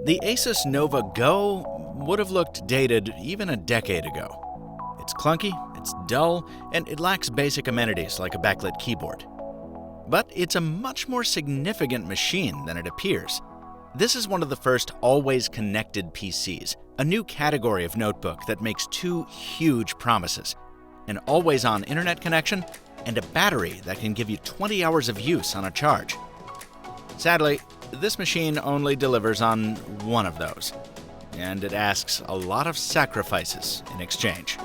The Asus Nova Go would have looked dated even a decade ago. It's clunky, it's dull, and it lacks basic amenities like a backlit keyboard. But it's a much more significant machine than it appears. This is one of the first always-connected PCs, a new category of notebook that makes two huge promises: an always-on internet connection and a battery that can give you 20 hours of use on a charge. Sadly, this machine only delivers on one of those, and it asks a lot of sacrifices in exchange.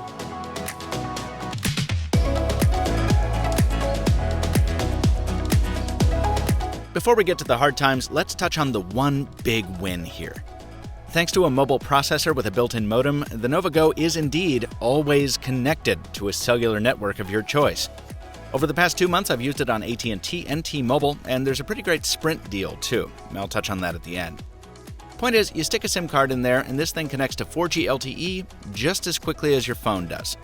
Before we get to the hard times, let's touch on the one big win here. Thanks to a mobile processor with a built-in modem, the Nova Go is indeed always connected to a cellular network of your choice. Over the past 2 months, I've used it on AT&T and T-Mobile, and there's a pretty great Sprint deal, too. I'll touch on that at the end. Point is, you stick a SIM card in there, and this thing connects to 4G LTE just as quickly as your phone does.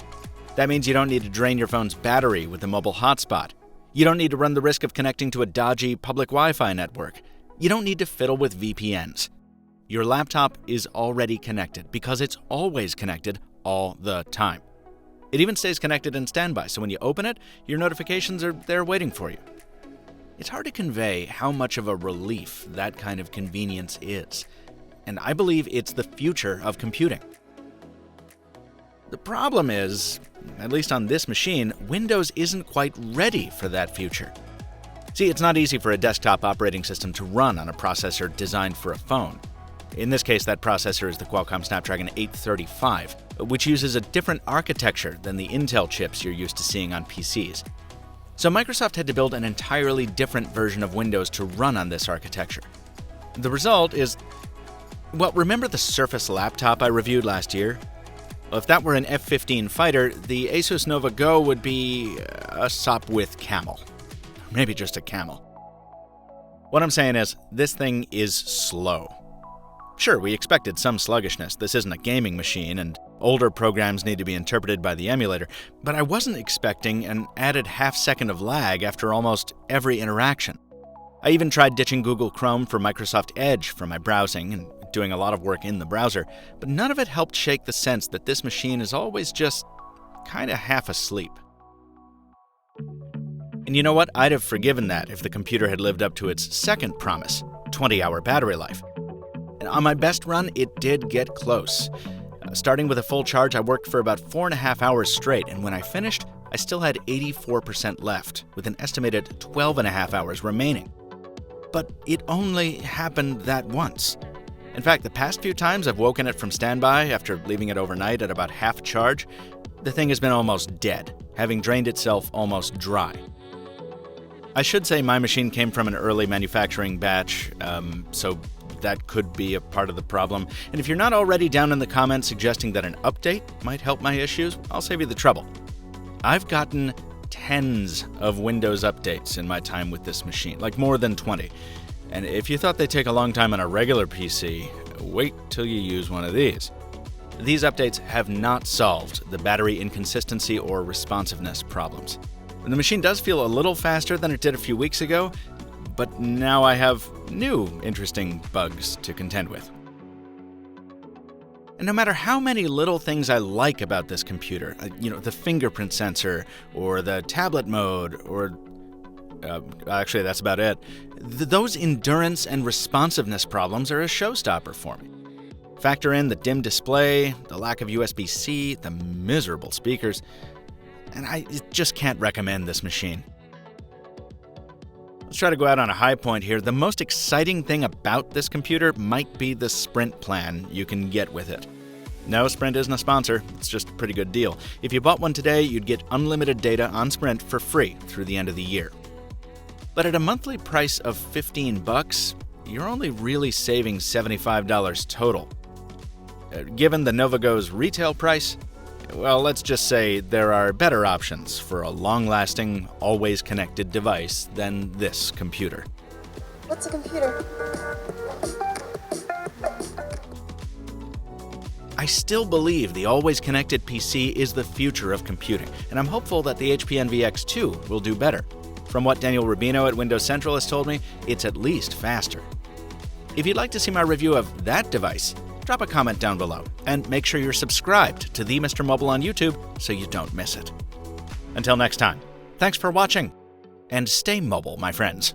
That means you don't need to drain your phone's battery with a mobile hotspot. You don't need to run the risk of connecting to a dodgy public Wi-Fi network. You don't need to fiddle with VPNs. Your laptop is already connected because it's always connected all the time. It even stays connected in standby, so when you open it, your notifications are there waiting for you. It's hard to convey how much of a relief that kind of convenience is, and I believe it's the future of computing. The problem is, at least on this machine, Windows isn't quite ready for that future. See, it's not easy for a desktop operating system to run on a processor designed for a phone. In this case, that processor is the Qualcomm Snapdragon 835, which uses a different architecture than the Intel chips you're used to seeing on PCs. So Microsoft had to build an entirely different version of Windows to run on this architecture. The result is, well, remember the Surface laptop I reviewed last year? Well, if that were an F-15 fighter, the Asus Nova Go would be a Sopwith Camel. Maybe just a camel. What I'm saying is, this thing is slow. Sure, we expected some sluggishness. This isn't a gaming machine, and older programs need to be interpreted by the emulator, but I wasn't expecting an added half-second of lag after almost every interaction. I even tried ditching Google Chrome for Microsoft Edge for my browsing and doing a lot of work in the browser, but none of it helped shake the sense that this machine is always just kinda half asleep. And you know what? I'd have forgiven that if the computer had lived up to its second promise, 20-hour battery life. And on my best run, it did get close. Starting with a full charge, I worked for about 4.5 hours straight, and when I finished, I still had 84% left, with an estimated 12.5 hours remaining. But it only happened that once. In fact, the past few times I've woken it from standby after leaving it overnight at about half charge, the thing has been almost dead, having drained itself almost dry. I should say my machine came from an early manufacturing batch, so that could be a part of the problem. And if you're not already down in the comments suggesting that an update might help my issues, I'll save you the trouble. I've gotten tens of Windows updates in my time with this machine, like more than 20. And if you thought they take a long time on a regular PC, wait till you use one of these. These updates have not solved the battery inconsistency or responsiveness problems. The machine does feel a little faster than it did a few weeks ago, but now I have new interesting bugs to contend with. And no matter how many little things I like about this computer, the fingerprint sensor, or the tablet mode, or actually that's about it, those endurance and responsiveness problems are a showstopper for me. Factor in the dim display, the lack of USB-C, the miserable speakers, and I just can't recommend this machine. Let's try to go out on a high point here. The most exciting thing about this computer might be the Sprint plan you can get with it. No, Sprint isn't a sponsor. It's just a pretty good deal. If you bought one today, you'd get unlimited data on Sprint for free through the end of the year. But at a monthly price of $15, you're only really saving $75 total. Given the Nova Go's retail price, well, let's just say there are better options for a long-lasting, always-connected device than this computer. What's a computer? I still believe the always-connected PC is the future of computing, and I'm hopeful that the HP Envy X2 will do better. From what Daniel Rubino at Windows Central has told me, it's at least faster. If you'd like to see my review of that device, drop a comment down below and make sure you're subscribed to the Mr. Mobile on YouTube so you don't miss it. Until next time, thanks for watching, and stay mobile, my friends.